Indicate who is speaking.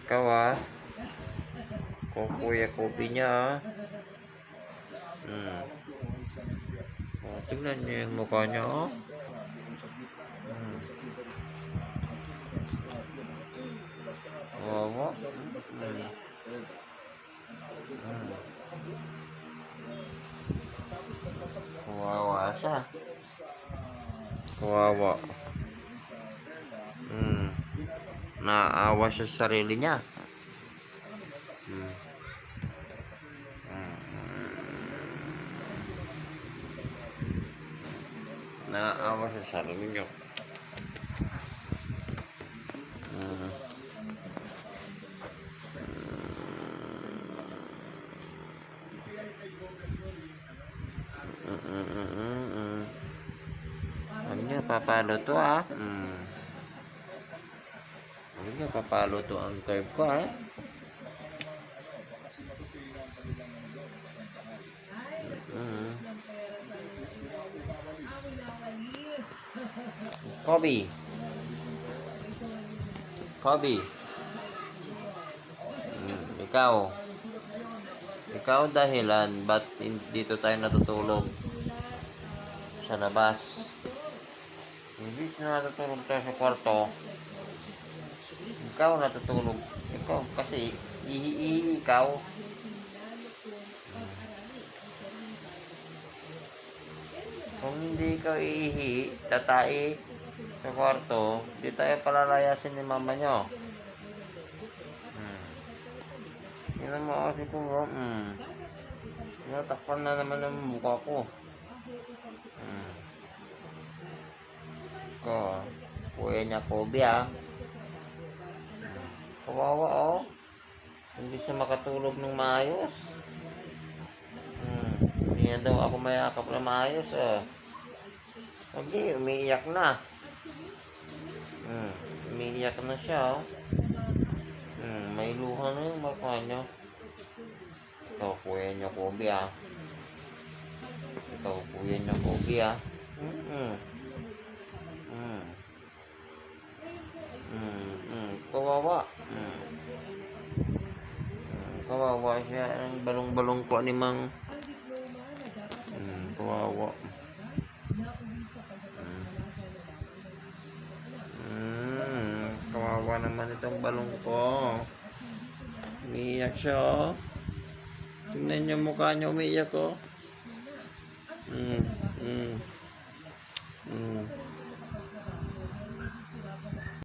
Speaker 1: Ikaw Kuya-kupi niya tingnan niyo yung mukha niya Wawa. Kawawa siya. Kawawa. Naawa siya sa sarili niya. Naawa siya sa sarili niya. Ano niya, papalo to Ano niya, papalo to ang curve ko Kobe. Ikaw dahilan ba't dito tayo natutulog sa labas? Hindi na natutulog tayo sa kwarto. Ikaw natutulog. Ikaw kasi ihi ikaw. Kung hindi ikaw ihi, tatai sa kwarto, di tayo palalayasin ni mama nyo. Yan mo kasi kung natakpan na naman ang mukha ko. Kuya niya Kobe kawawa hindi siya makatulog ng maayos. Hindi na daw ako mayakap na maayos Hindi, umiiyak na. Umiiyak na siya may luha na yung mukha niya. Ito, kuya niya Kobe Ito, kuya niya Kobe Kawawa. Kawawa siya. Ang balong-balong ko ni Mang. Kawawa. Kawawa naman itong balong ko. Umiiyak siya Tingnan yung mukha niya, umiiyak